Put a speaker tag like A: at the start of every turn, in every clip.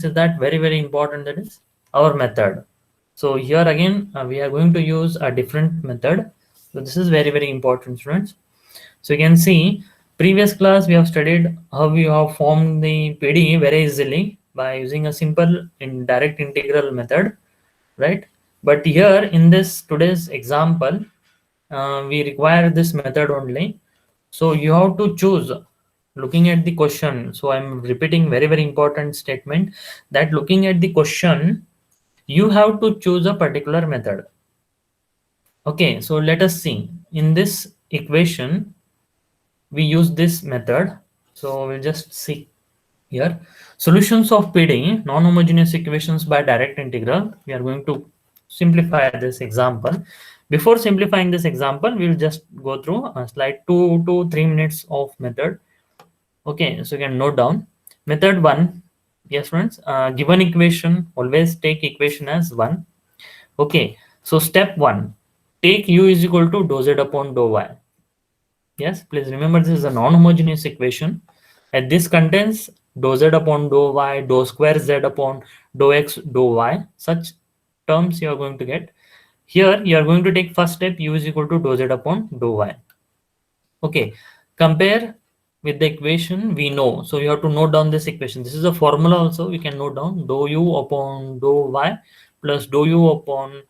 A: is that very important, that is our method. So here again we are going to use a different method. So this is very important, students. So you can see previous class we have studied how we have formed the PD very easily by using a simple indirect integral method, right? But here in this today's example, we require this method only. So you have to choose looking at the question. So I'm repeating very important statement, that looking at the question, you have to choose a particular method. Okay, so let us see. In this equation, we use this method. So we'll just see here. Solutions of PD, non-homogeneous equations by direct integral. We are going to simplify this example. Before simplifying this example, we'll just go through a slide 2 to 3 minutes of method. Okay, so you can note down. Method 1. Yes, friends. Given equation, always take equation as 1. Okay, so step 1. Take u is equal to dou z upon dou y. Yes, please remember this is a non-homogeneous equation, and this contains dou z upon dou y, dou square z upon dou x, dou y. Such terms you are going to get. Here you are going to take first step, u is equal to dou z upon dou y. Okay, compare with the equation we know. So you have to note down this equation. This is a formula also. We can note down dou u upon dou y plus dou u upon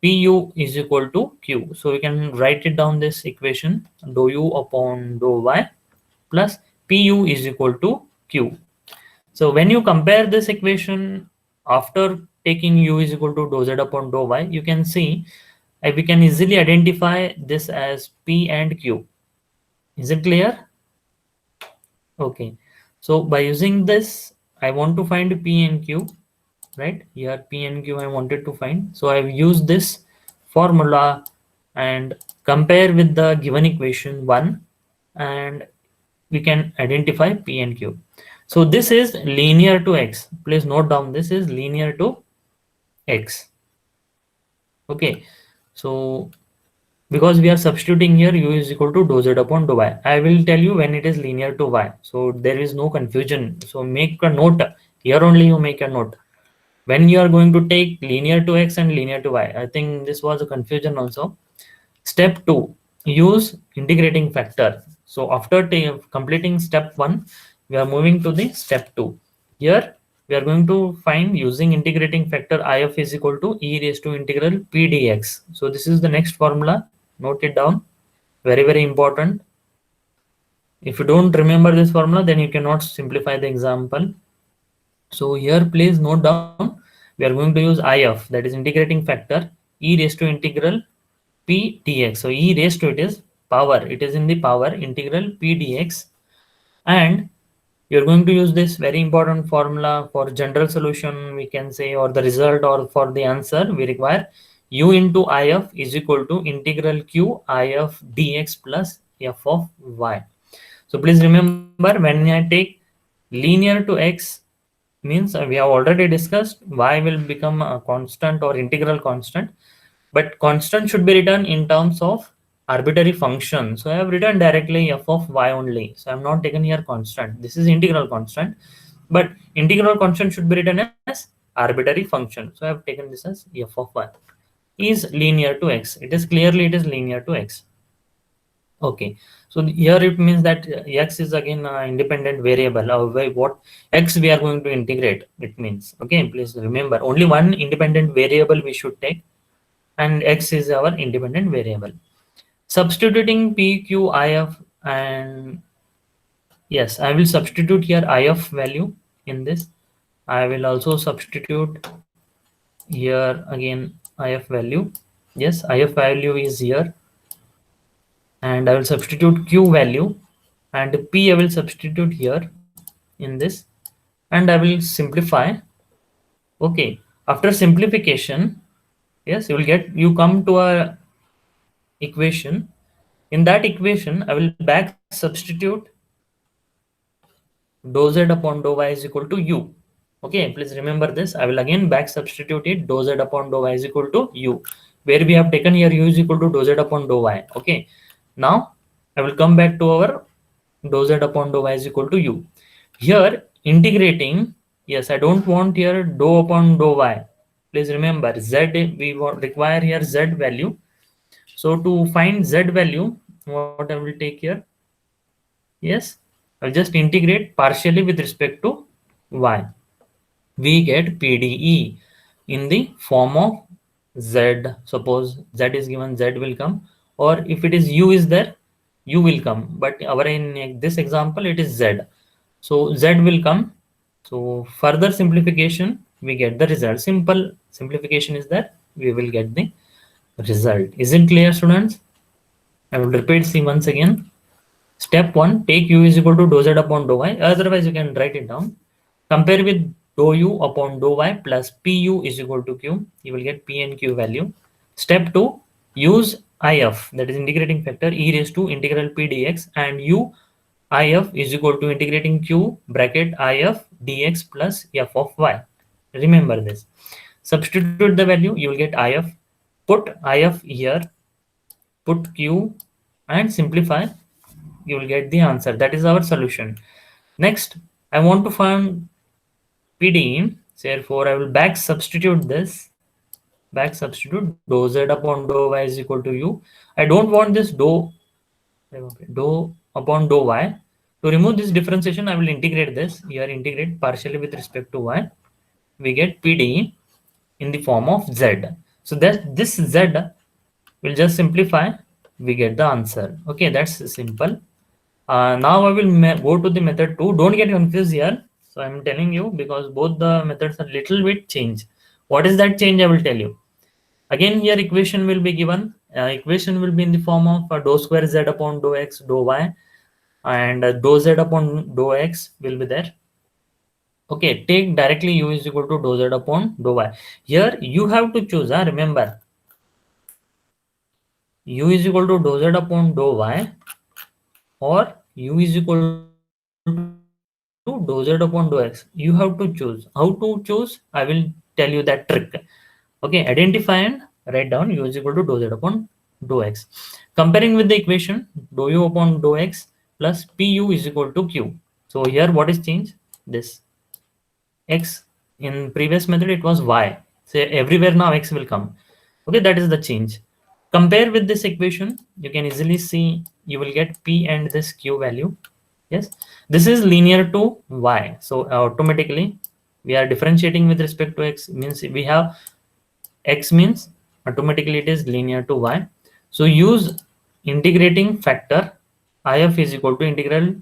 A: pu is equal to q. So we can write it down this equation, dou u upon dou y plus pu is equal to q. So when you compare this equation after taking u is equal to dou z upon dou y, you can see we can easily identify this as p and q. Is it clear? Okay. So by using this, I want to find p and q, right? Here p and q I wanted to find. So I've used this formula and compare with the given equation 1, and we can identify p and q. So this is linear to x. Please note down, this is linear to x. Okay. So because we are substituting here u is equal to dou z upon dou y. I will tell you when it is linear to y. So there is no confusion. So make a note. Here only you make a note. When you are going to take linear to x and linear to y. I think this was a confusion also. Step 2. Use integrating factor. So after completing step 1, we are moving to the step 2. Here we are going to find using integrating factor if is equal to e raised to integral p dx. So this is the next formula. Note it down. Very important. If you don't remember this formula, then you cannot simplify the example. So here please note down, we are going to use if, that is integrating factor, e raised to integral p dx. So e raised to, it is power, it is in the power integral p dx, and you're going to use this very important formula for general solution, we can say, or the result, or for the answer we require u into if is equal to integral q if dx plus f of y. So please remember, when I take linear to x, means we have already discussed y will become a constant or integral constant, but constant should be written in terms of arbitrary function. So I have written directly f of y only. So I'm not taken here constant. This is integral constant, but integral constant should be written as arbitrary function. So I have taken this as f of y is linear to x. It is clearly, it is linear to x. Okay, so here it means that x is again independent variable. What x we are going to integrate, it means. Okay, please remember, only one independent variable we should take, and x is our independent variable. Substituting p, q, if, and yes, I will substitute here if value in this. I will also substitute here again if value. Yes, if value is here, and I will substitute q value, and p I will substitute here in this, and I will simplify. Okay, after simplification, yes, you come to a equation. In that equation, I will back substitute dou z upon dou y is equal to u. Okay, please remember this. I will again back substitute it, dou z upon dou y is equal to u, where we have taken here u is equal to dou z upon dou y. Okay, now I will come back to our dou z upon dou y is equal to u. Here integrating Yes, I don't want here dou upon dou y. Please remember z, require here z value. So to find z value, what I will take here? Yes, I'll just integrate partially with respect to y. We get PDE in the form of z. Suppose z is given, z will come, or if it is u is there, u will come. But our in this example, it is z. So z will come. So further simplification, we get the result. Simple simplification is that we will get the result. Is it clear, students? I will repeat see once again. Step 1, take u is equal to dou z upon dou y. Otherwise, you can write it down. Compare with dou u upon dou y plus pu is equal to q. You will get p and q value. Step 2, use if, that is integrating factor, e raised to integral p dx, and u if is equal to integrating q bracket if dx plus f of y. Remember this. Substitute the value, you will get if. Put if here, put q, and simplify. You will get the answer. That is our solution. Next, I want to find PD. Therefore, I will back substitute this. Back substitute dou z upon dou y is equal to u. I don't want this dou upon dou y. To remove this differentiation, I will integrate this. Here, integrate partially with respect to y. We get PD in the form of z. So that this z will just simplify. We get the answer. Okay, that's simple. Now I will go to the method 2. Don't get confused here. So I'm telling you because both the methods are little bit change. What is that change? I will tell you. Again here equation will be given. Equation will be in the form of dou square z upon dou x dou y, and dou z upon dou x will be there. Okay, take directly u is equal to dou z upon dou y. Here you have to choose. Remember, u is equal to dou z upon dou y, or u is equal to dou z upon dou x. You have to choose. How to choose? I will tell you that trick. Okay, identify and write down u is equal to dou z upon dou x. Comparing with the equation dou u upon dou x plus pu is equal to q. So here what is changed? This x, in previous method it was y. So everywhere now x will come. Okay, that is the change. Compare with this equation, you can easily see you will get p and this q value. Yes, this is linear to y. So automatically we are differentiating with respect to x, means we have x means automatically it is linear to y. So use integrating factor if is equal to integral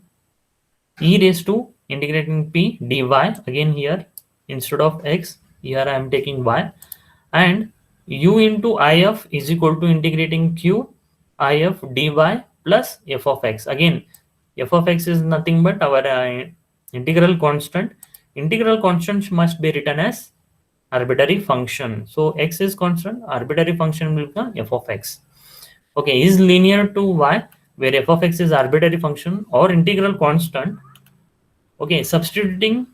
A: e raised to integrating p dy. Again here instead of x, here I am taking y, and u into if is equal to integrating q if dy plus f of x. Again f of x is nothing but our integral constant. Integral constants must be written as arbitrary function. So x is constant, arbitrary function will become f of x. Okay, is linear to y, where f of x is arbitrary function or integral constant. Okay, substituting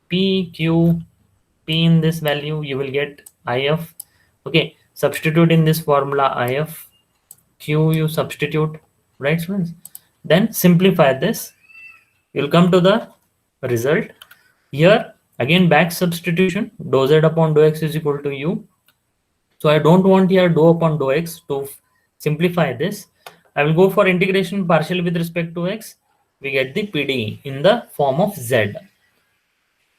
A: p, q, p in this value, you will get if. Okay, substitute in this formula if, q you substitute, right students? Then simplify this, you'll come to the result. Here again back substitution, dou z upon dou x is equal to u. So I don't want here dou upon dou x. To simplify this, I will go for integration partially with respect to x. We get the PD in the form of z.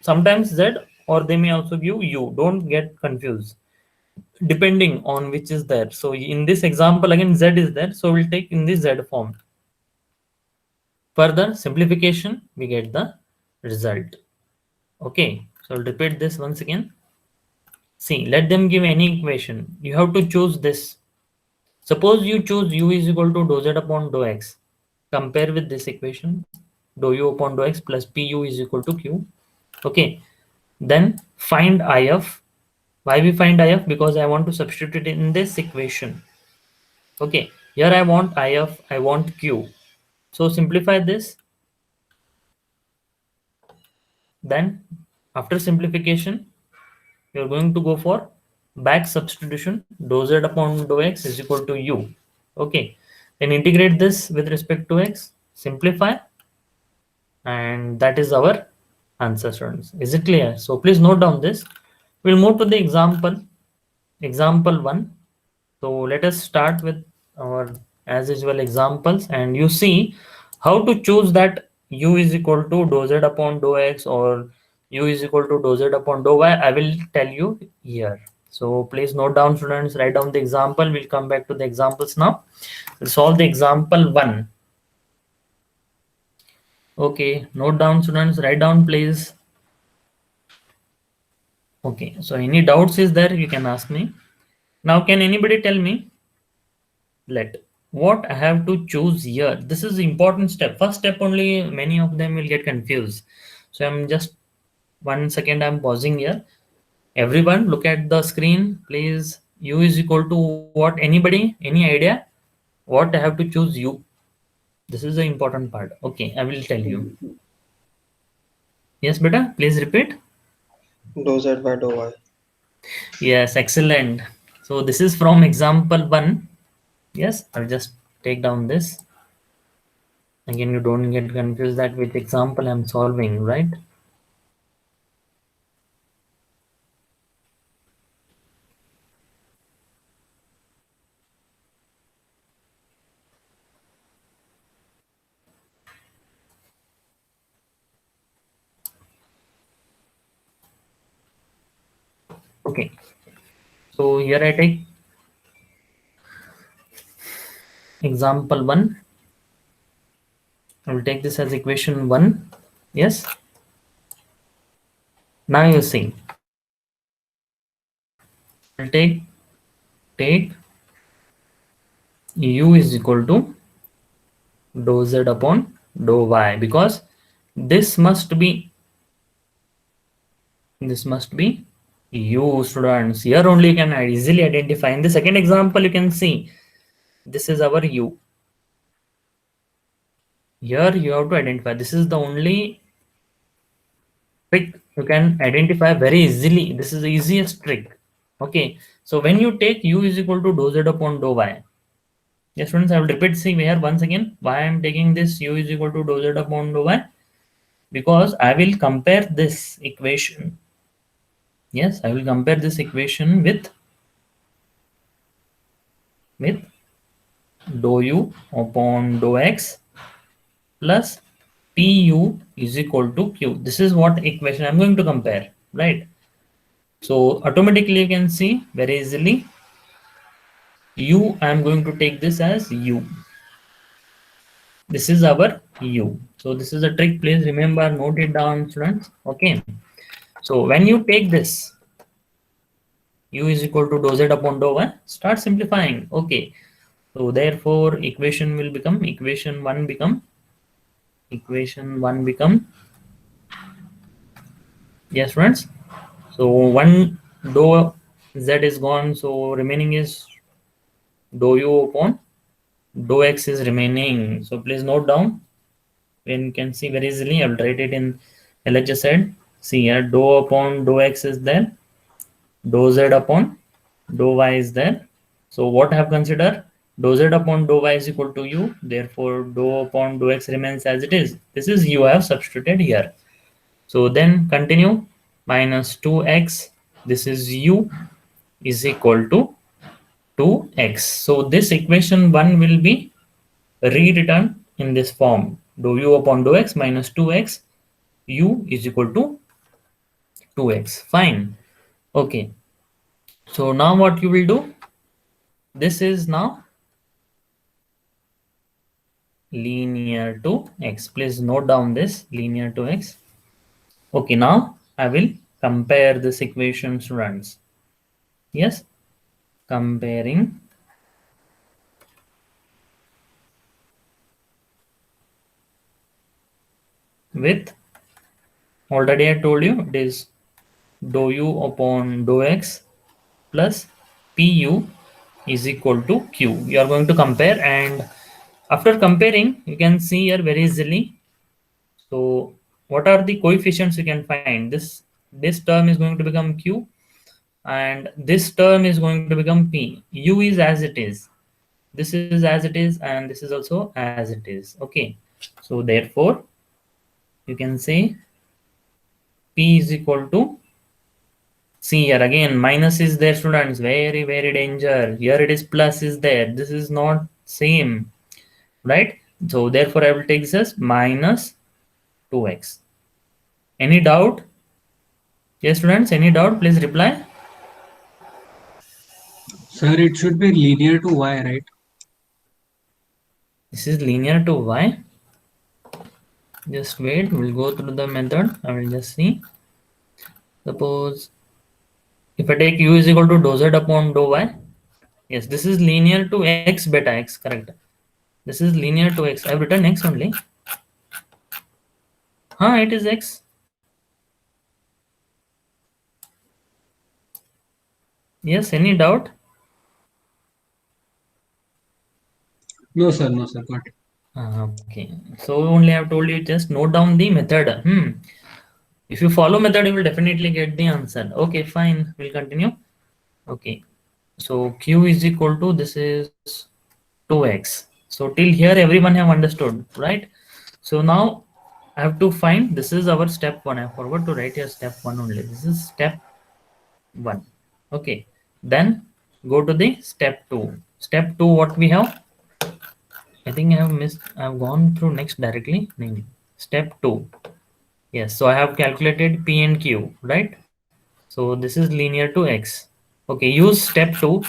A: Sometimes z, or they may also give u. Don't get confused. Depending on which is there. So in this example, again z is there. So we'll take in the z form. Further simplification, we get the result. Okay. So I'll repeat this once again. See, let them give any equation. You have to choose this. Suppose you choose u is equal to dou z upon dou x. Compare with this equation, dou u upon dou x plus pu is equal to q. Okay, then find if. Why we find if? Because I want to substitute it in this equation. Okay, here I want if, I want q. So simplify this. Then after simplification, you're going to go for back substitution. Dou z upon dou x is equal to u. Okay, then integrate this with respect to x, simplify, and that is our answer, students. Is it clear? So please note down this. We'll move to the example one. So let us start with our as usual examples, and you see how to choose that u is equal to dou z upon dou x or u is equal to dou z upon dou y. I will tell you here. So please note down, students, write down the example. We'll come back to the examples now. We'll solve the example one. Okay, note down, students, write down please. Okay, so any doubts is there, you can ask me. Now, can anybody tell me, let what I have to choose here? This is the important step. First step only, many of them will get confused. So I'm just 1 second, I'm pausing here. Everyone, look at the screen, please. U is equal to what? Anybody? Any idea? What I have to choose U? This is the important part. Okay, I will tell you. Yes, beta, please repeat.
B: Dou z by dou y.
A: Yes, excellent. So this is from example one. Yes, I'll just take down this. Again, you don't get confused that which example I'm solving, right? Okay. So here I take example one. I will take this as equation one. Yes. Now you see. I'll take u is equal to dou z upon dou y, because this must be u, students. Here only you can easily identify. In the second example, you can see this is our u. Here you have to identify. This is the only trick you can identify very easily. This is the easiest trick. Okay. So when you take u is equal to dou z upon dou y. Yes, students, I will repeat see here once again why I am taking this u is equal to dou z upon dou y, because I will compare this equation. Yes, I will compare this equation with dou u upon dou x plus pu is equal to q. This is what equation I'm going to compare, right? So automatically you can see very easily u, I am going to take this as u. This is our u. So this is a trick. Please remember, note it down, students. Okay. So when you take this u is equal to dou z upon dou y, start simplifying. Okay. So therefore equation one become yes, friends. So one dou z is gone. So remaining is dou u upon dou x is remaining. So please note down. When you can see very easily, I will write it in LHS side. See here, dou upon dou x is there, dou z upon dou y is there. So what I have considered, dou z upon dou y is equal to u. Therefore, dou upon dou x remains as it is. This is u I have substituted here. So then continue, minus 2x. This is u is equal to 2x. So this equation 1 will be rewritten in this form, dou u upon dou x minus 2x, u is equal to 2x. Fine. Okay. So now what you will do? This is now linear to x. Please note down this, linear to x. Okay, now I will compare this equation, students. Yes, comparing with, already I told you, it is dou u upon dou x plus pu is equal to q. You are going to compare, and after comparing, you can see here very easily. So what are the coefficients you can find? This term is going to become q, and this term is going to become p. U is as it is. This is as it is, and this is also as it is. Okay. So therefore, you can say P is equal to, see here again, minus is there, students, very, very danger. Here it is plus is there. This is not same, right? So therefore I will take this as minus 2x. Any doubt? Yes, students, any doubt? Please reply.
C: Sir, it should be linear to y, right?
A: This is linear to y. Just wait, we'll go through the method. I will just see. Suppose if I take u is equal to dou z upon dou y, yes, this is linear to x beta x, correct. This is linear to x. I've written x only. It is x. Yes, any doubt?
C: No, sir, got it.
A: Okay. So only I've told you, just note down the method. If you follow method, you will definitely get the answer. Okay, fine. We'll continue. Okay. So q is equal to, this is 2x. So till here everyone have understood, right? So now I have to find, this is our step 1. I forgot to write here step 1 only. This is step 1. Okay. Then go to the step 2. Step 2, what we have? I think I have missed, I've gone through next directly. Step 2. Yes, so I have calculated P and Q, right? So this is linear to X. Okay, use step 2.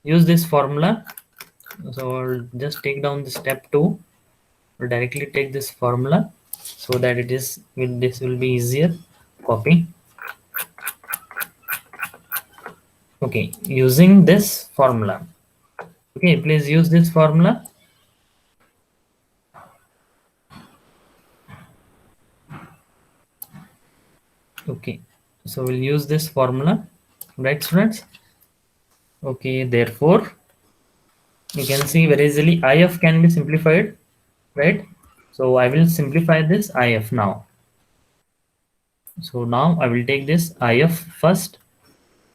A: Use this formula. So I'll just take down the step 2. I'll directly take this formula so that it is, this will be easier. Copy. Okay, using this formula. Okay, please use this formula. Okay, so we'll use this formula, right, students? Okay, therefore you can see very easily if can be simplified, right? So I will simplify this if now. So now I will take this if first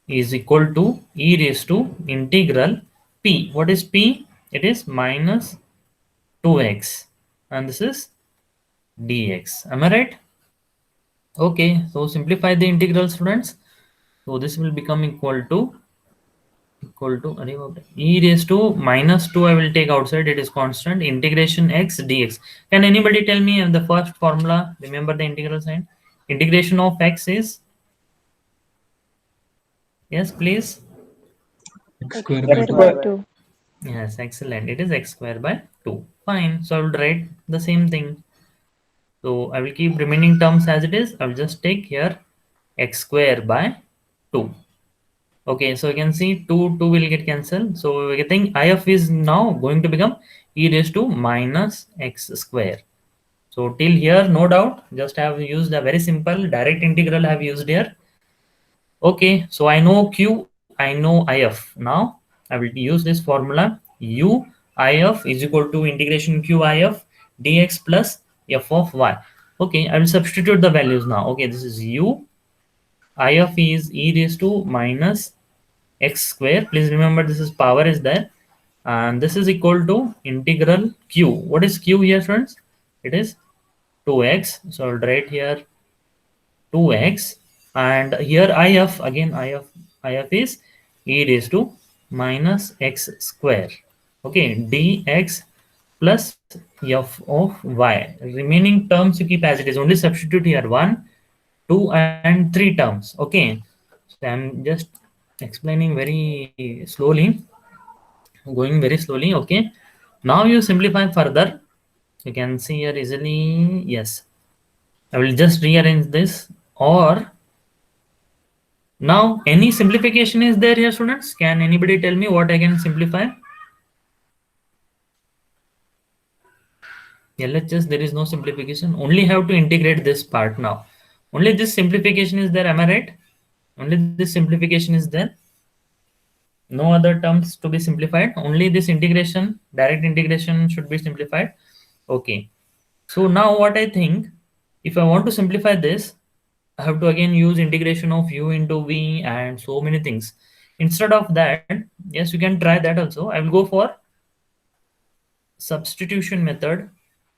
A: is equal to e raised to integral p. What is p? It is minus 2x, and this is dx. Am I right? Okay, so simplify the integral, students. So this will become equal to e raised to minus 2. I will take outside, it is constant, integration x dx. Can anybody tell me the first formula? Remember the integral sign. Integration of x is, yes please.
C: X square
D: X
C: by
D: square
C: 2.
D: by 2.
A: Yes, excellent. It is x square by 2. Fine. So I will write the same thing. So I will keep remaining terms as it is. I will just take here x square by 2. Okay, so you can see 2 will get cancelled. So we're getting if is now going to become e raised to minus x square. So till here, no doubt, just have used a very simple direct integral I have used here. Okay, so I know q, I know if. Now I will use this formula u if is equal to integration q if dx plus f of y. Okay, I will substitute the values now. Okay, this is u, if is e raised to minus x square. Please remember this is power is there, and this is equal to integral q. What is q here, friends? It is 2x. So I'll write here 2x, and here if, again if is e raised to minus x square. Okay, dx plus f of y. Remaining terms you keep as it is, only substitute here 1, 2 and 3 terms. Okay, so I'm just explaining very slowly, going very slowly. Okay, now you simplify further. You can see here easily. Yes, I will just rearrange this. Or now any simplification is there here, students? Can anybody tell me what I can simplify? LHS, there is no simplification, only have to integrate this part now. Only this simplification is there, am I right? Only this simplification is there. No other terms to be simplified, only this integration, direct integration should be simplified. Okay, so now what I think, if I want to simplify this, I have to again use integration of u into v and so many things. Instead of that, yes, you can try that also. I will go for substitution method,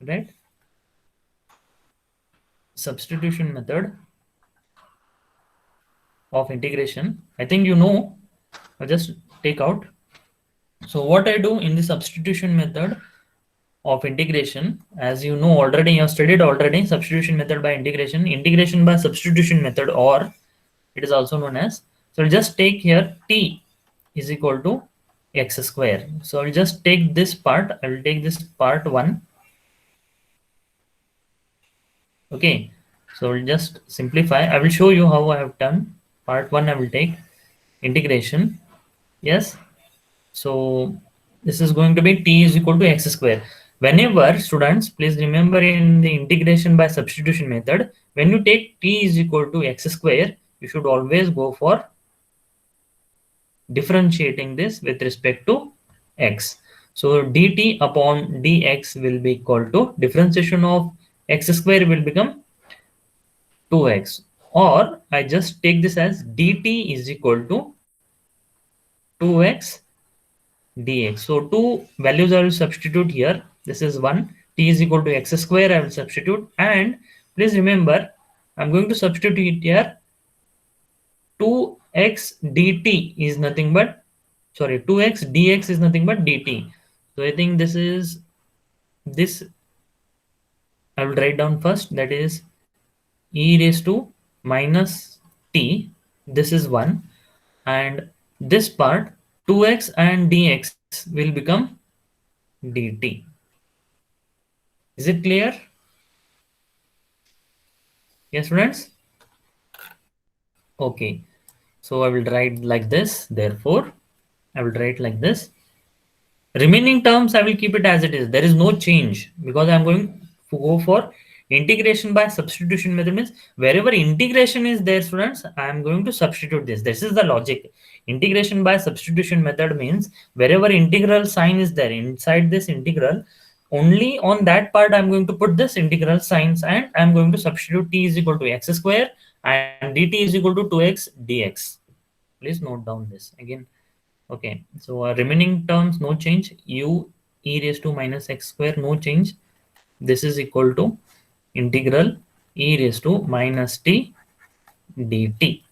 A: right? Substitution method. of integration. I think you know. I'll just take out. So what I do in the substitution method of integration, as you know already, you have studied already substitution method by integration by substitution method, or it is also known as. So I'll just take here t is equal to x square. So I'll just take this part. I will take this part 1. Okay. So we'll just simplify. I will show you how I have done. Part 1 I will take integration. Yes. So this is going to be t is equal to x square. Whenever students, please remember in the integration by substitution method, when you take t is equal to x square, you should always go for differentiating this with respect to x. So dt upon dx will be equal to differentiation of x square will become 2x, or I just take this as dt is equal to 2x dx. So two values I will substitute here. This is 1, t is equal to x square I will substitute, and please remember I'm going to substitute here 2x dt is nothing but, sorry, 2x dx is nothing but dt. So I think this I will write down first, that is e raised to minus t, this is 1, and this part 2x and dx will become dt. Is it clear? Yes, students? Okay. So I will write like this. Therefore, I will write like this. Remaining terms, I will keep it as it is. There is no change because I'm going to go for integration by substitution method. Means wherever integration is there, students, I am going to substitute this. This is the logic. Integration by substitution method means wherever integral sign is there inside this integral, only on that part I'm going to put this integral signs, and I'm going to substitute t is equal to x square and dt is equal to 2x dx. Please note down this again. Okay, so remaining terms no change. U e raised to minus x square no change. This is equal to integral e raised to minus t dt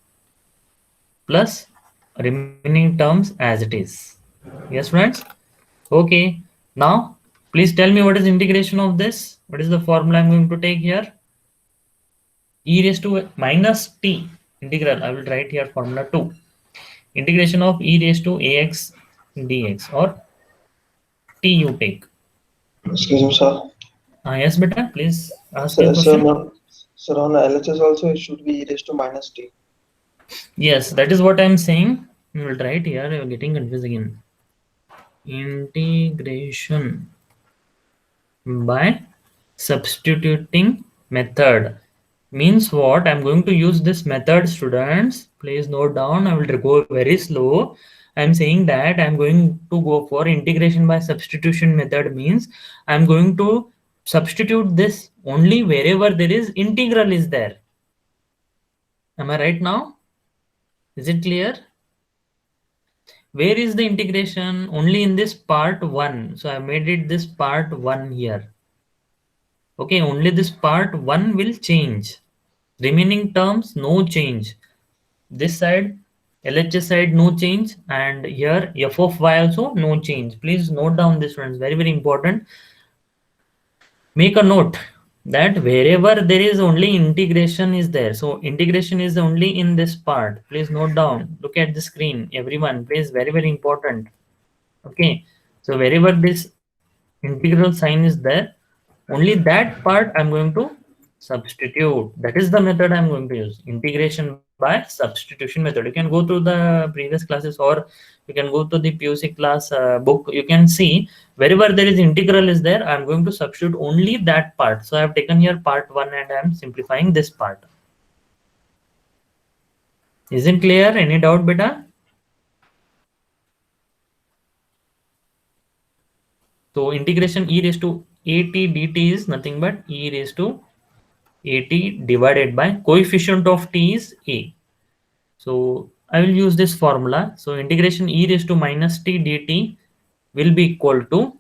A: plus remaining terms as it is. Yes, friends? Okay, now please tell me what is integration of this? What is the formula I'm going to take here? E raised to minus t integral. I will write here formula 2. Integration of e raised to ax dx, or t you take.
B: Excuse me, sir.
A: Yes, beta, please ask your
B: So, so,
A: question.
B: no, so on LHS also it should be e raised to minus t.
A: Yes, that is what I'm saying. We will write here. You're getting confused again. Integration by substituting method means what? I'm going to use this method, students. Please note down. I will go very slow. I'm saying that I'm going to go for integration by substitution method means I'm going to substitute this only wherever there is integral is there. Am I right now? Is it clear? Where is the integration? Only in this part 1. So I made it this part 1 here. Okay, only this part 1 will change. Remaining terms, no change. This side, LHS side, no change. And here, f of y also, no change. Please note down this, friends. Very, very important. Make a note that wherever there is only integration is there. So integration is only in this part. Please note down. Look at the screen. Everyone, please, very, very important. Okay. So wherever this integral sign is there, only that part I'm going to substitute. That is the method I'm going to use. Integration by substitution method. You can go through the previous classes, or you can go to the PUC class book. You can see wherever there is integral is there, I'm going to substitute only that part. So I have taken here part 1 and I'm simplifying this part. Isn't clear? Any doubt, beta? So integration e raised to at dt is nothing but e raised to at divided by coefficient of t is a. So I will use this formula. So integration e raised to minus t dt will be equal to,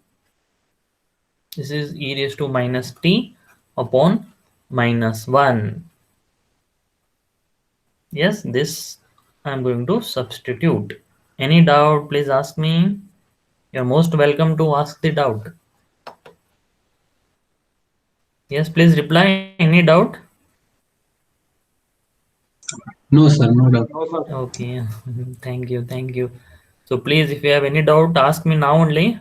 A: this is e raised to minus t upon minus 1. Yes, this I'm going to substitute. Any doubt, please ask me. You're most welcome to ask the doubt. Yes, please reply. Any doubt?
C: No, sir, no doubt.
A: Okay, thank you, thank you. So please, if you have any doubt, ask me now only.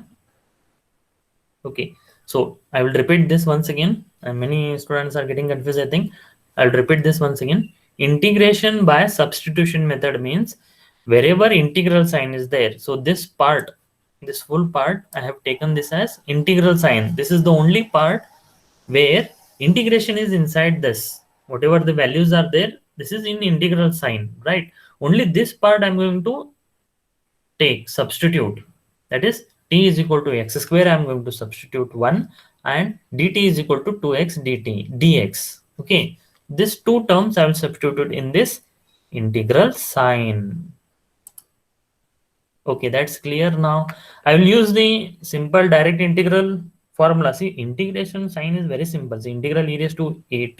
A: Okay, so I will repeat this once again. And many students are getting confused, I think. I'll repeat this once again. Integration by substitution method means wherever integral sign is there. So this part, this full part, I have taken this as integral sign. This is the only part where integration is inside this. Whatever the values are there, this is in integral sign, right? Only this part I'm going to take substitute, that is t is equal to x square. I'm going to substitute 1 and dt is equal to 2x dt dx. Okay, these two terms I will substitute in this integral sign. Okay, that's clear now. I will use the simple direct integral formula. See, integration sign is very simple. The integral e raised to at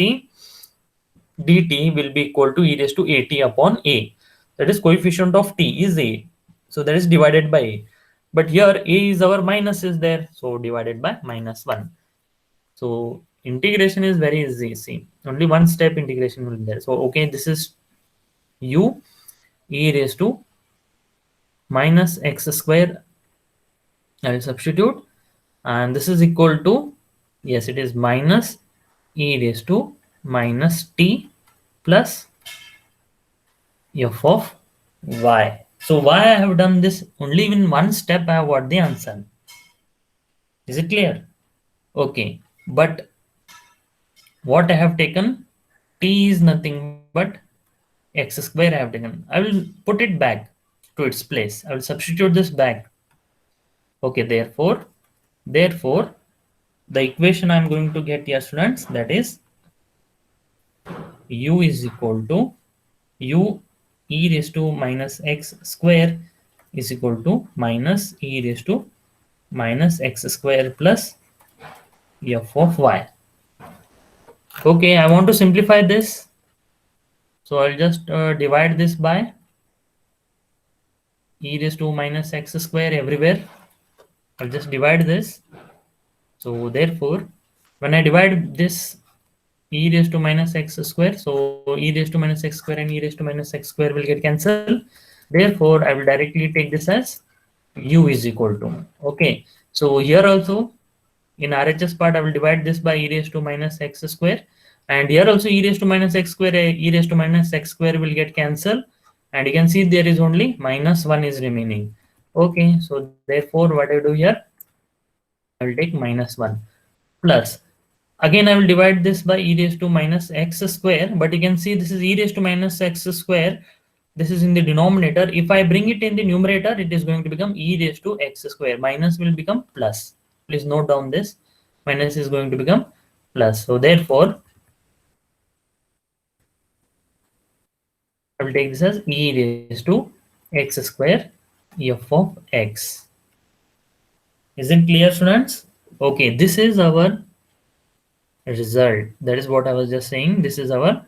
A: dt will be equal to e raised to at upon a. That is coefficient of t is a. So that is divided by a. But here a is our minus is there. So divided by minus 1. So integration is very easy. See, only one step integration will be there. So okay, this is u e raised to minus x square. I will substitute. And this is equal to, yes, it is minus e raised to minus t plus f of y. So why I have done this? Only in one step I have got the answer. Is it clear? Okay, but what I have taken, t is nothing but x square I have taken. I will put it back to its place. I will substitute this back. Okay, therefore the equation I am going to get here, students, that is u is equal to u e raised to minus x square is equal to minus e raised to minus x square plus f of y. Okay, I want to simplify this. So I'll just divide this by e raised to minus x square everywhere. I'll just divide this. So therefore, when I divide this e raised to minus x square, so e raised to minus x square and e raised to minus x square will get cancelled. Therefore, I will directly take this as u is equal to. Okay, so here also in RHS part, I will divide this by e raised to minus x square. And here also e raised to minus x square, e raised to minus x square will get cancelled. And you can see there is only minus 1 is remaining. Okay, so therefore what I do here, I will take minus 1 plus. Again, I will divide this by e raised to minus x square. But you can see this is e raised to minus x square. This is in the denominator. If I bring it in the numerator, it is going to become e raised to x square. Minus will become plus. Please note down this. Minus is going to become plus. So therefore, I will take this as e raised to x square f of x. Is it clear, students? Okay, this is our result. That is what I was just saying. This is our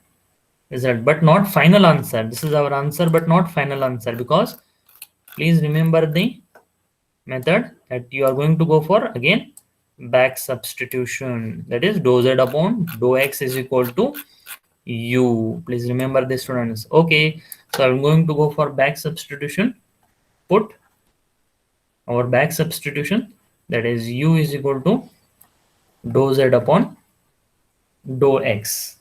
A: result, but not final answer. This is our answer, but not final answer, because please remember the method that you are going to go for again, back substitution. That is dou z upon dou x is equal to u. Please remember this, students. Okay, so I'm going to go for back substitution. Put our back substitution, that is u is equal to dou z upon dou x.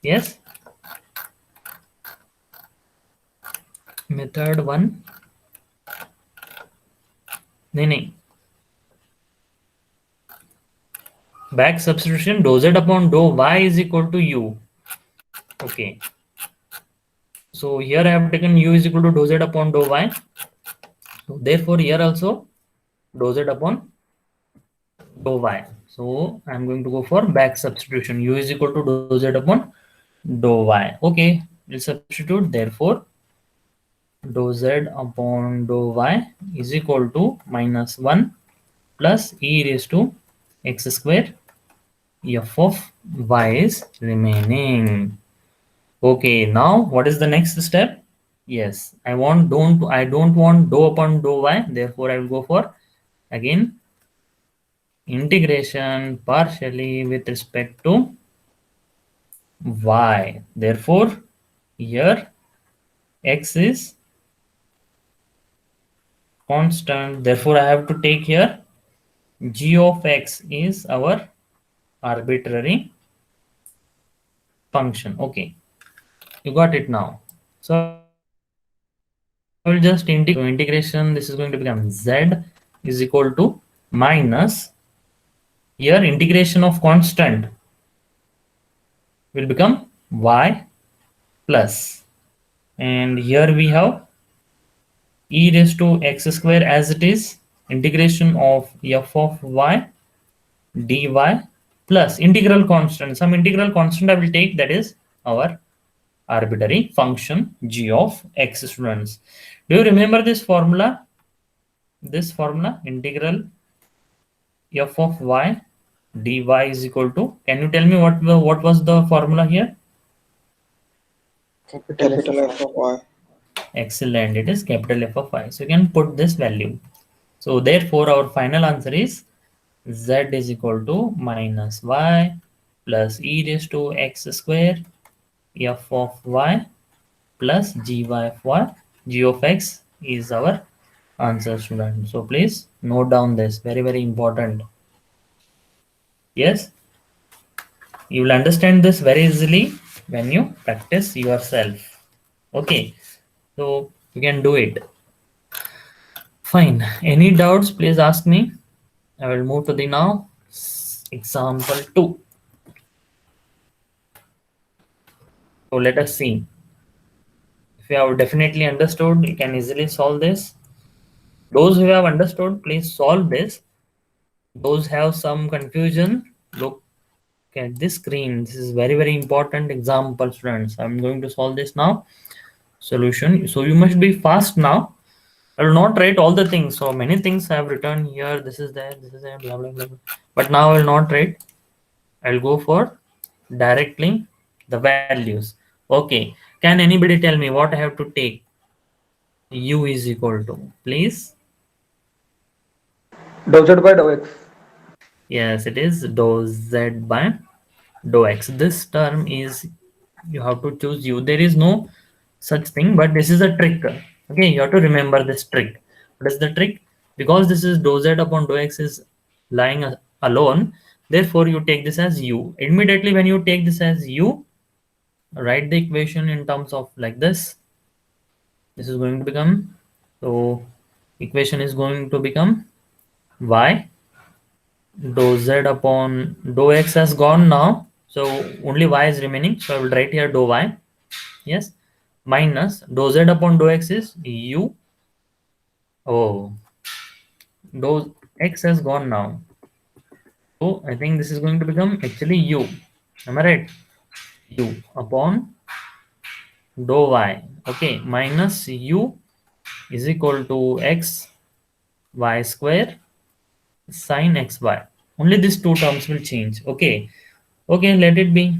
A: Yes, method 1 नहीं back substitution dou z upon dou y is equal to u. Okay, so here I have taken u is equal to dou z upon dou y. So therefore here also dou z upon dou y. So I'm going to go for back substitution. U is equal to dou z upon dou y. Okay, we'll substitute. Therefore dou z upon dou y is equal to minus 1 plus e raised to x square f of y is remaining. Okay, now what is the next step? Yes, I don't want dou upon dou y, therefore I will go for again integration partially with respect to y. Therefore, here x is constant. Therefore, I have to take here g of x is our arbitrary function. Okay, you got it now. So I will just integrate. So integration, this is going to become z is equal to minus here integration of constant will become y plus, and here we have e raised to x square as it is integration of f of y dy plus integral constant. Some integral constant I will take, that is our arbitrary function g of x, students. Do you remember this formula? This formula, integral f of y dy is equal to, can you tell me what was the formula here?
B: Capital F of Y.
A: Excellent, it is capital F of y. So you can put this value. So therefore our final answer is z is equal to minus y plus e raised to x square f of y plus gy of y. G of x is our answer, student. So please note down this, very important. Yes, you will understand this very easily when you practice yourself. Okay, so you can do it. Fine, any doubts, please ask me. I will move to the now example 2. So let us see. If you have definitely understood, you can easily solve this. Those who have understood, please solve this. Those have some confusion, look at this screen. This is very important example, students. I'm going to solve this now. Solution. So you must be fast now. I will not write all the things. So many things I have written here. This is there, blah blah blah. But now I will not write. I'll go for directly the values. Okay. Can anybody tell me what I have to take? U is equal to, please.
D: Dou z by dou x.
A: Yes, it is dou z by dou x. This term is, you have to choose u. There is no such thing, but this is a trick. Okay, you have to remember this trick. What is the trick? Because this is dou z upon dou x is lying alone, therefore you take this as u. Immediately when you take this as u, write the equation in terms of like this. This is going to become, so equation is going to become y dou z upon dou x has gone now, so only y is remaining, so I will write here dou y. Yes, minus dou z upon dou x is u. Oh, dou x has gone now, so I think this is going to become actually u. Am I right? U upon dou y. Okay, minus u is equal to x y square sin xy. Only these two terms will change. Okay, let it be.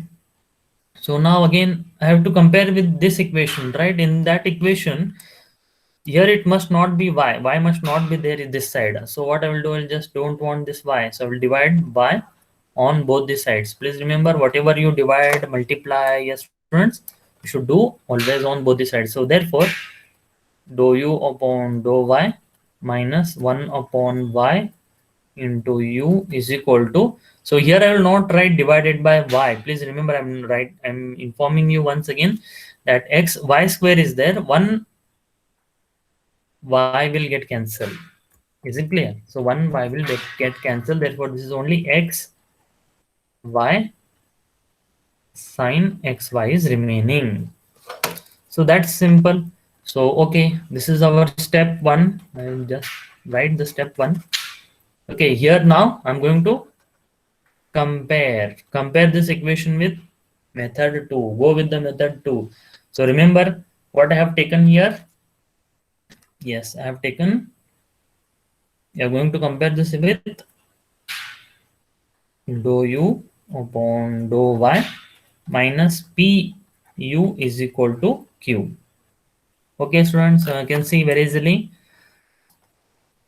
A: So now again I have to compare with this equation, right? In that equation, here it must not be y must not be there in this side. So what I will do, I'll just don't want this y, so I will divide by on both the sides. Please remember, whatever you divide, multiply, yes students, you should do always on both the sides. So therefore dou u upon dou y minus 1 upon y into u is equal to, so here I will not write divided by y. Please remember, I'm informing you once again that x y square is there, 1 y will get cancelled. Is it clear? So 1 y will get cancelled, therefore this is only x y sin xy is remaining. So that's simple. So okay, this is our step 1. I will just write the step 1. Okay, here now I'm going to compare this equation with method 2. Go with the method 2. So remember what I have taken here. Yes, I have taken, you are going to compare this with dou u upon dou y minus p u is equal to q. Okay, students, you can see very easily.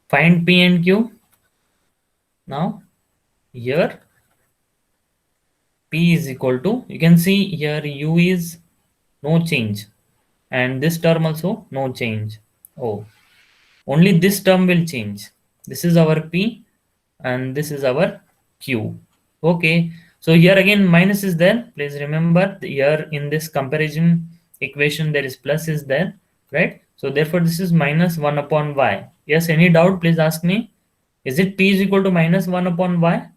A: Find p and q. Now, here p is equal to, you can see here u is no change, and this term also no change. Oh, only this term will change. This is our p and this is our q. Okay, so here again minus is there. Please remember here in this comparison equation there is plus is there, right? So therefore this is minus 1 upon y. Yes, any doubt, please ask me. Is it p is equal to minus 1 upon y?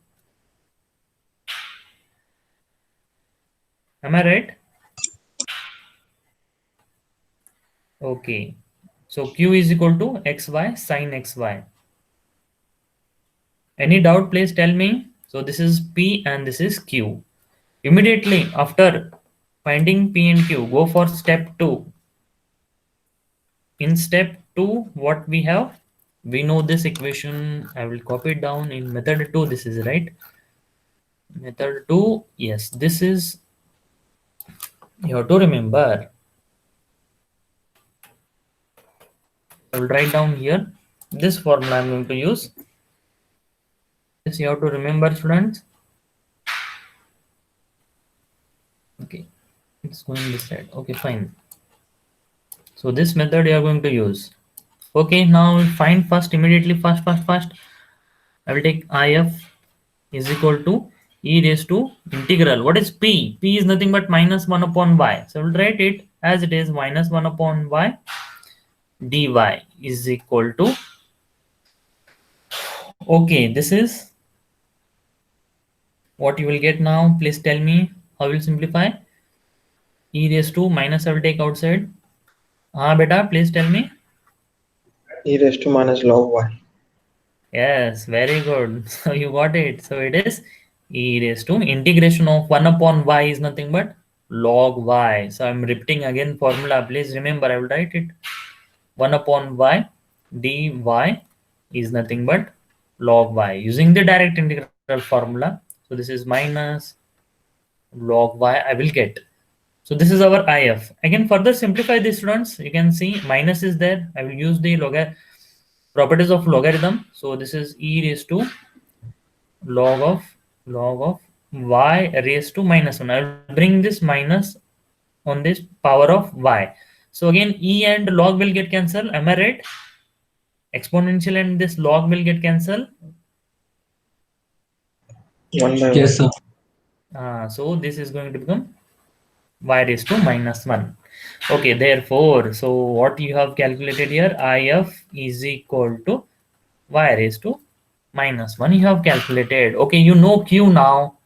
A: Am I right? Okay, so q is equal to xy sin xy. Any doubt, please tell me. So this is p and this is q. Immediately after finding p and q, go for step 2. In step 2, what we have? We know this equation. I will copy it down in method 2. This is right. Method 2, yes, this is, you have to remember. I will write down here. This formula I am going to use. This you have to remember, students. Okay, it's going this side. Okay, fine. So this method you are going to use. Okay, now we'll find first immediately fast. I will take if is equal to e raised to integral. What is p? P is nothing but minus 1 upon y. So I will write it as it is, minus 1 upon y dy is equal to, okay, this is what you will get now. Please tell me how you will simplify. E raised to minus I will take outside. Beta, please tell me.
B: E raised to minus log y.
A: Yes, very good. So you got it. So it is e raised to integration of 1 upon y is nothing but log y. So I'm repeating again formula. Please remember, I will write it. 1 upon y dy is nothing but log y using the direct integral formula. So this is minus log y I will get. So this is our if. Again, further simplify this, students. You can see minus is there. I will use the properties of logarithm. So this is e raised to log of y raised to minus 1. I will bring this minus on this power of y. So again, e and log will get cancelled. Am I right? Exponential and this log will get cancelled.
B: 1 by 1.
C: Yes, sir.
A: So this is going to become y raised to minus 1. Okay, therefore, so what you have calculated here, if is equal to y raised to minus 1 you have calculated. Okay, you know q now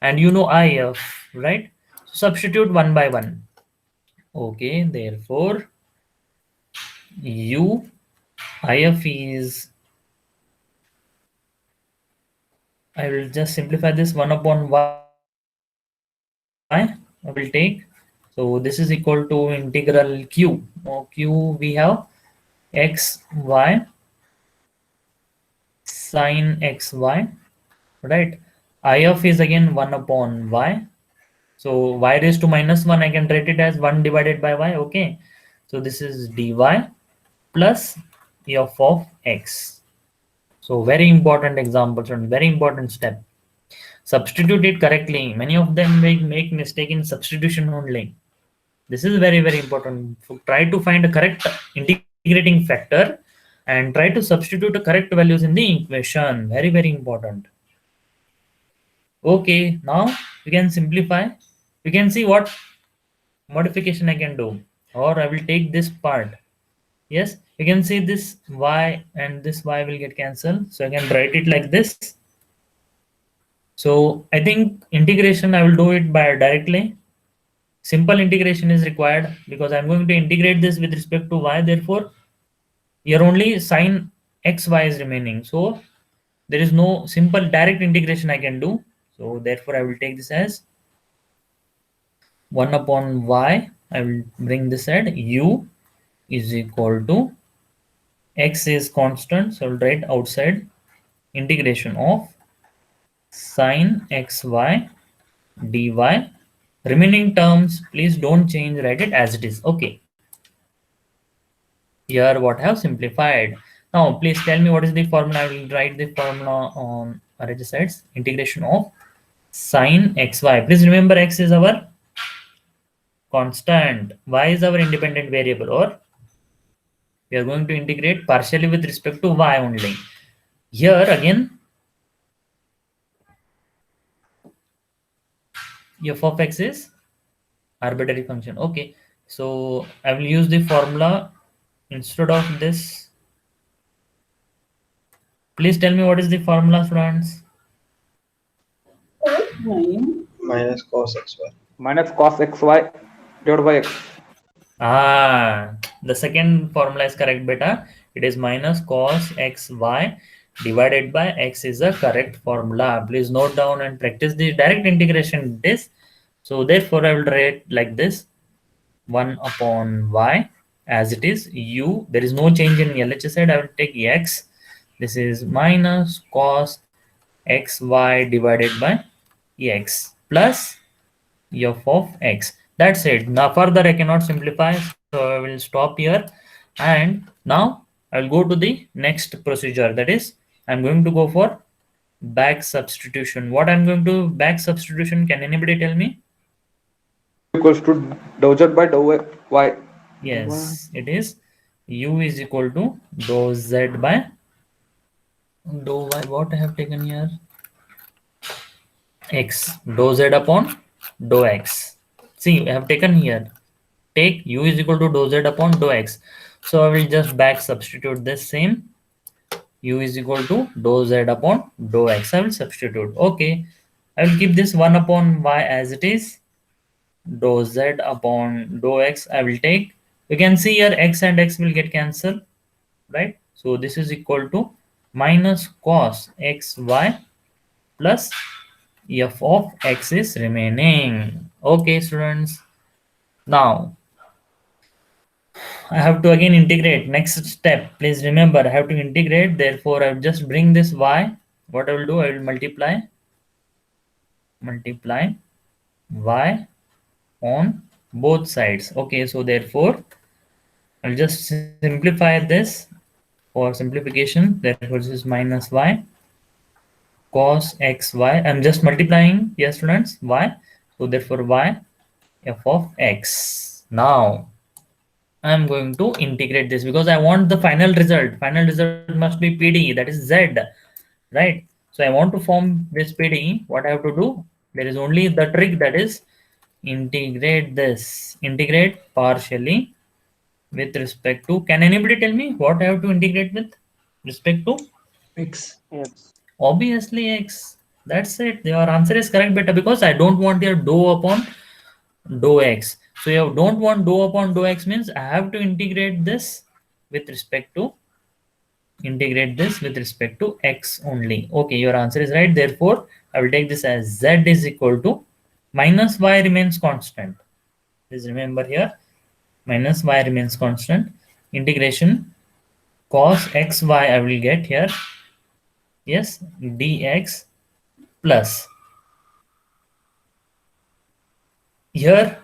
A: and you know if, right? So substitute 1 by 1. Okay, therefore u if is, I will just simplify this, 1 upon y I will take. So this is equal to integral q. Q we have x y sin xy, right? If is again 1 upon y. So y raised to minus 1, I can write it as 1 divided by y. Okay, so this is dy plus f of x. So very important example, and very important step. Substitute it correctly. Many of them make mistake in substitution only. This is very important. Try to find a correct integrating factor and try to substitute the correct values in the equation. Very important. Okay, now we can simplify. We can see what modification I can do, or I will take this part. Yes, you can see this y and this y will get cancelled. So I can write it like this. So I think integration I will do it by directly. Simple integration is required because I'm going to integrate this with respect to y. Therefore, here only sin xy is remaining. So there is no simple direct integration I can do. So therefore, I will take this as 1 upon y. I will bring this at u is equal to x is constant. So I will write outside integration of sine xy dy. Remaining terms, please don't change, write it as it is. Okay. Here what I have simplified. Now please tell me what is the formula. I will write the formula on right sides. Integration of sine xy. Please remember x is our constant, y is our independent variable, or we are going to integrate partially with respect to y only. Here again, f of x is arbitrary function. Okay, so I will use the formula instead of this. Please tell me what is the formula, students.
B: Minus cos xy.
D: Minus cos xy divided by x.
A: The second formula is correct, beta. It is minus cos xy divided by x is the correct formula. Please note down and practice the direct integration. This. So therefore, I will write like this: 1 upon y as it is. U. There is no change in LHS side. I will take x. This is minus cos xy divided by x plus f of x. That's it. Now further I cannot simplify, so I will stop here. And now I'll go to the next procedure. That is, I'm going to go for back substitution. What I'm going to back substitution? Can anybody tell me?
D: Equals to dou z by dou y.
A: Yes, it is. U is equal to dou z by dou y. What I have taken here? X. Dou z upon dou x. See, I have taken here. Take u is equal to dou z upon dou x. So I will just back substitute this same. U is equal to dou z upon dou x. I will substitute. Okay. I will keep this 1 upon y as it is. Dou z upon dou x I will take. You can see here x and x will get cancelled, right? So this is equal to minus cos xy plus f of x is remaining. Okay, students. Now I have to again integrate. Next step, please remember, I have to integrate. Therefore, I will just bring this y. What I will do, I will multiply y on both sides. Okay, so therefore, I'll just simplify this for simplification. Therefore, this is minus y cos xy. I'm just multiplying, yes, students, y. So therefore, y f of x. Now, I'm going to integrate this because I want the final result. Final result must be PD, that is Z, right? So I want to form this PD. What I have to do? There is only the trick, that is integrate this. Integrate partially with respect to. Can anybody tell me what I have to integrate with respect to?
C: X.
D: Yes.
A: Obviously x. That's it. Your answer is correct, beta, because I don't want your dou upon dou x. So you don't want dou upon dou x means I have to integrate this with respect to x only. Okay, your answer is right. Therefore, I will take this as z is equal to minus y remains constant. Please remember here, minus y remains constant. Integration cos xy I will get here. Yes, dx plus here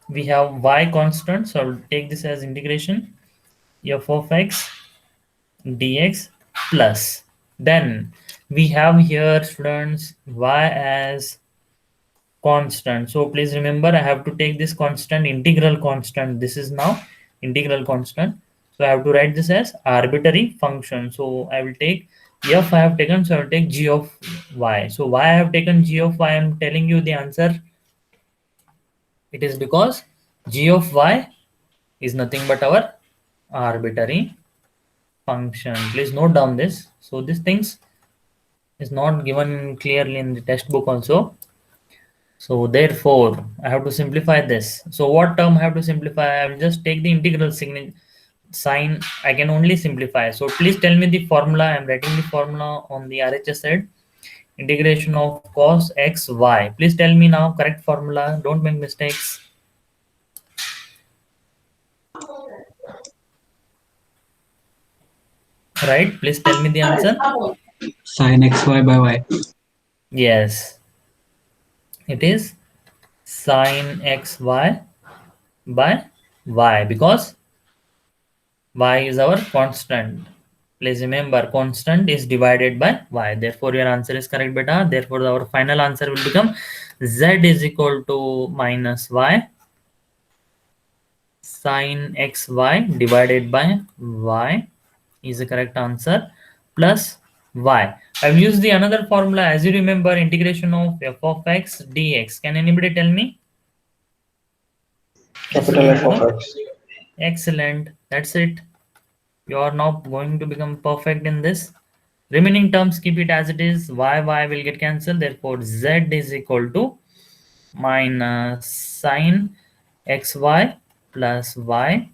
A: we have y constant, so I will take this as integration f of x dx plus, then we have here, students, y as constant. So please remember, I have to take this constant, integral constant. This is now integral constant, so I have to write this as arbitrary function. So I will take f I have taken, so I will take g of y. So why I have taken g of y, I am telling you the answer. It is because g of y is nothing but our arbitrary function. Please note down this. So these things is not given clearly in the textbook also. So therefore, I have to simplify this. So what term I have to simplify? I will just take the integral sign. I can only simplify. So please tell me the formula. I am writing the formula on the RHS side. Integration of cos x y. Please tell me now correct formula. Don't make mistakes. Right? Please tell me the answer.
C: Sin xy by y.
A: Yes, it is sine xy by y, because y is our constant. Please remember, constant is divided by y. Therefore, your answer is correct, beta. Therefore, our final answer will become z is equal to minus y sine xy divided by y is the correct answer, plus y. I will use the another formula. As you remember, integration of f of x dx. Can anybody tell me?
B: Capital F of X.
A: Excellent. That's it. You are now going to become perfect in this. Remaining terms, keep it as it is. Y will get cancelled. Therefore, z is equal to minus sine xy plus y,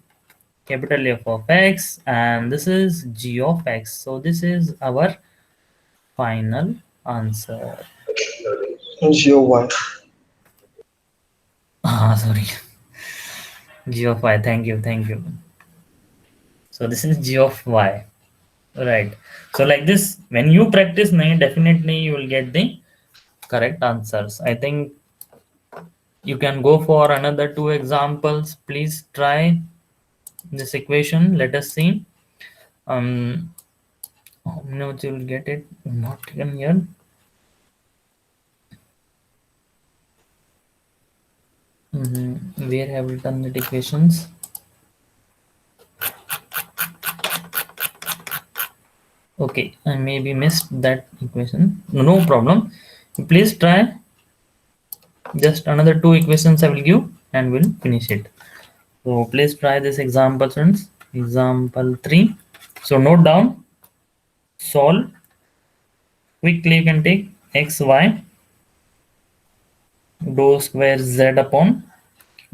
A: capital F of x, and this is g of x. So this is our final answer.
B: G O Y.
A: Sorry. G of y. Thank you. Thank you. So this is g of y. Right. So like this, when you practice, definitely you will get the correct answers. I think you can go for another two examples. Please try this equation. Let us see. How many notes you will get it? Not even here. Where have we done the equations? Okay, I maybe missed that equation. No problem. Please try. Just another two equations I will give and we'll finish it. So please try this example, students. Example 3. So note down, solve. Quickly you can take xy dou square z upon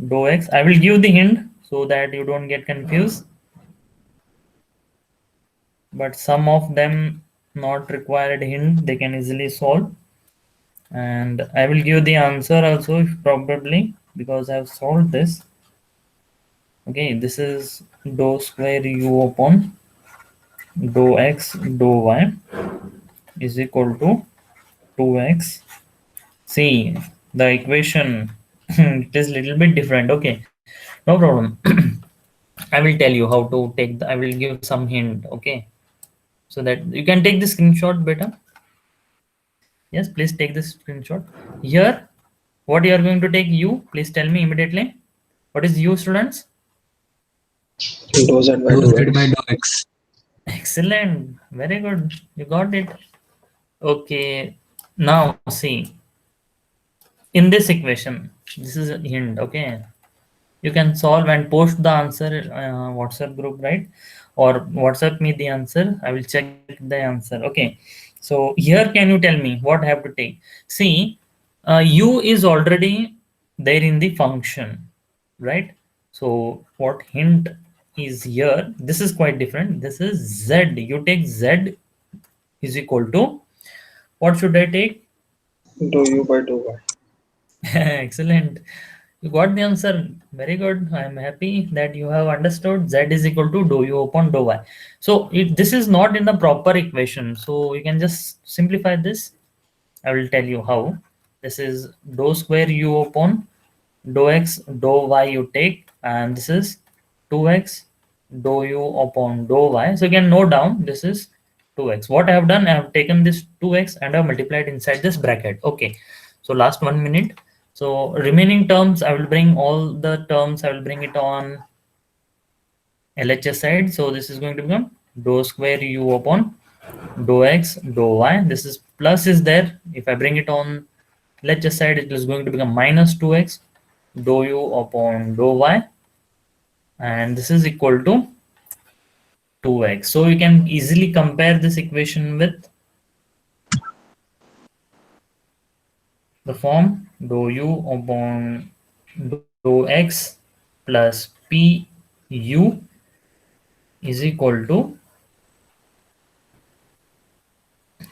A: dou x. I will give the hint so that you don't get confused. But some of them not required hint, they can easily solve. And I will give the answer also, if probably, because I have solved this. Okay, this is dou square u upon dou x dou y is equal to 2x. See, the equation it is little bit different. Okay, no problem. I will tell you how to take I will give some hint. Okay, so that you can take the screenshot better. Yes, please take this screenshot. Here, what you are going to take u? Please tell me immediately. What is u, students?
B: Dou Z by
C: Dou
B: dou
C: z by
B: X.
C: dou x.
A: Excellent. Very good. You got it. Okay. Now see. In this equation, this is a hint. Okay. You can solve and post the answer WhatsApp group, right? Or WhatsApp me the answer. I will check the answer. Okay. So here, can you tell me what I have to take? See, u is already there in the function, right? So what hint is here? This is quite different. This is z. You take z is equal to, what should I take?
B: Dou U by dou Y.
A: Excellent. You got the answer. Very good. I am happy that you have understood z is equal to dou u upon dou y. So this is not in the proper equation. So you can just simplify this. I will tell you how. This is dou square u upon dou x dou y you take, and this is 2x dou u upon dou y. So you can note down this is 2x. What I have done, I have taken this 2x and I have multiplied inside this bracket. Okay. So last 1 minute. So remaining terms, I will bring all the terms, I will bring it on LHS side. So this is going to become dou square u upon dou x dou y. This is plus is there. If I bring it on LHS side, it is going to become minus 2x dou u upon dou y. And this is equal to 2x. So you can easily compare this equation with the form dou u upon dou x plus p u is equal to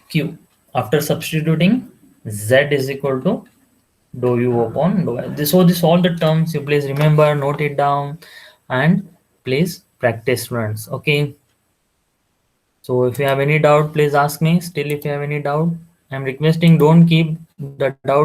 A: q. After substituting, z is equal to dou u upon dou y. So this all the terms you please remember, note it down, and please practice, friends. Okay. So if you have any doubt, please ask me. Still, if you have any doubt, I'm requesting don't keep the doubt